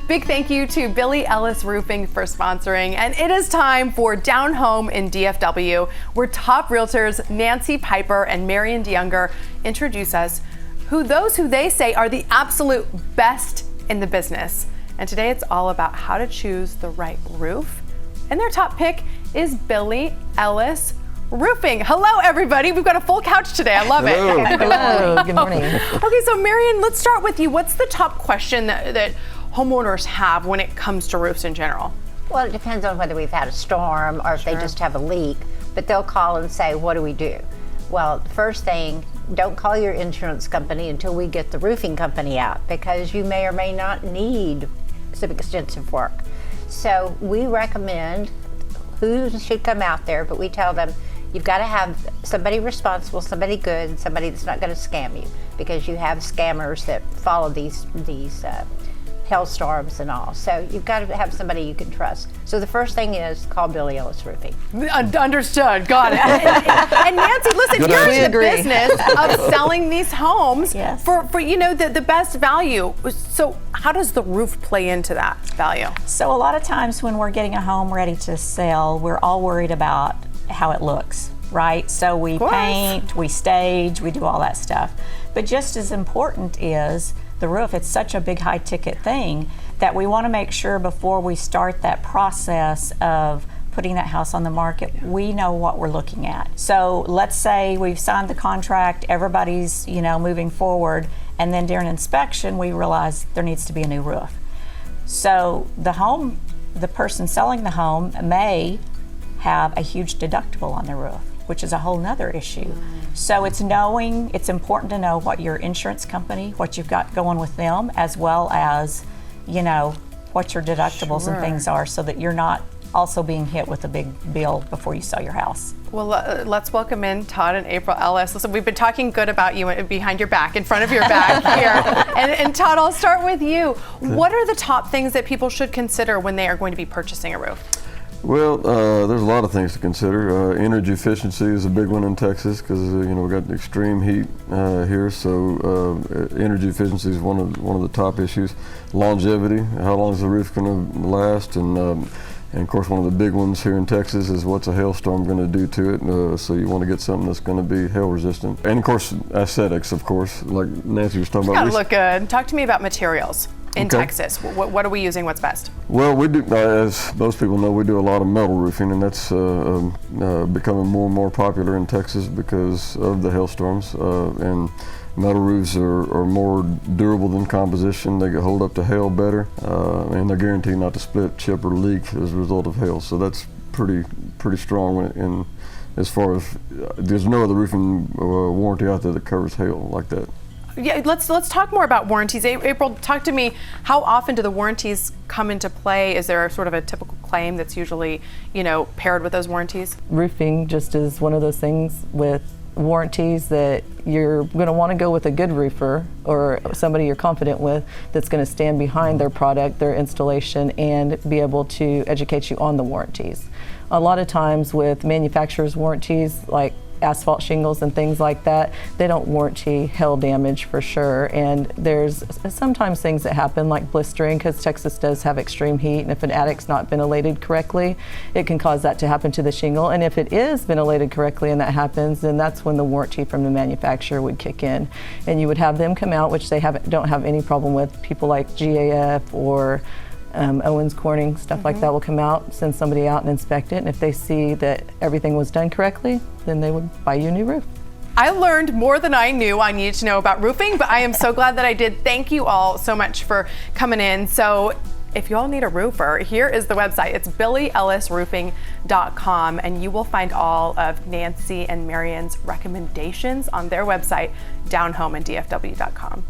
Big thank you to Billy Ellis Roofing for sponsoring. And it is time for Down Home in DFW, where top realtors Nancy Piper and Marion DeYounger introduce us those who they say are the absolute best in the business. And today it's all about how to choose the right roof. And their top pick is Billy Ellis Roofing. Hello, everybody. We've got a full couch today. I love it. Hello. Good morning. Okay, so Marion, let's start with you. What's the top question that homeowners have when it comes to roofs in general? Well, it depends on whether we've had a storm or if they just have a leak, but they'll call and say, what do we do? Well, the first thing, don't call your insurance company until we get the roofing company out, because you may or may not need some extensive work. So we recommend who should come out there, but we tell them you've got to have somebody responsible, somebody good, and somebody that's not going to scam you, because you have scammers that follow these hailstorms and all. So you've got to have somebody you can trust. So the first thing is call Billy Ellis Roofing. Understood. Got it. And Nancy, listen, Good you're idea. in the business of selling these homes Yes. for the best value. So how does the roof play into that value? So a lot of times when we're getting a home ready to sell, we're all worried about how it looks, right? So we paint, we stage, we do all that stuff. But just as important is the roof. It's such a big high ticket thing that we want to make sure before we start that process of putting that house on the market, we know what we're looking at. So let's say we've signed the contract, everybody's moving forward, and then during inspection we realize there needs to be a new roof. So the person selling the home may have a huge deductible on their roof, which is a whole nother issue. So it's important to know what your insurance company, what you've got going with them, as well as, what your deductibles and things are, so that you're not also being hit with a big bill before you sell your house. Well, let's welcome in Todd and April Ellis. Listen, we've been talking good about you behind your back, in front of your back here. And Todd, I'll start with you. What are the top things that people should consider when they are going to be purchasing a roof? Well, there's a lot of things to consider. Energy efficiency is a big one in Texas, because we've got extreme heat here. So energy efficiency is one of the top issues. Longevity, how long is the roof going to last, and of course one of the big ones here in Texas is what's a hailstorm going to do to it. So you want to get something that's going to be hail resistant, and of course aesthetics, of course, like Nancy was talking about. It's got to look good. Talk to me about materials. In Texas, what are we using? What's best? Well, we do, as most people know, we do a lot of metal roofing, and that's becoming more and more popular in Texas because of the hailstorms. And metal roofs are more durable than composition. They hold up to hail better, and they're guaranteed not to split, chip, or leak as a result of hail. So that's pretty strong. In as far as there's no other roofing warranty out there that covers hail like that. Yeah, let's talk more about warranties. April, talk to me. How often do the warranties come into play? Is there sort of a typical claim that's usually, paired with those warranties? Roofing just is one of those things with warranties that you're going to want to go with a good roofer or somebody you're confident with that's going to stand behind their product, their installation, and be able to educate you on the warranties. A lot of times with manufacturers' warranties, like asphalt shingles and things like that, they don't warranty hail damage for sure. And there's sometimes things that happen like blistering, because Texas does have extreme heat, and if an attic's not ventilated correctly, it can cause that to happen to the shingle. And if it is ventilated correctly and that happens, then that's when the warranty from the manufacturer would kick in. And you would have them come out, which they don't have any problem with. People like GAF or Owens Corning, stuff like that will come out, send somebody out and inspect it, and if they see that everything was done correctly, then they would buy you a new roof. I learned more than I knew I needed to know about roofing, but I am so glad that I did. Thank you all so much for coming in. So if you all need a roofer, here is the website. It's BillyEllisRoofing.com, and you will find all of Nancy and Marion's recommendations on their website, downhomeanddfw.com.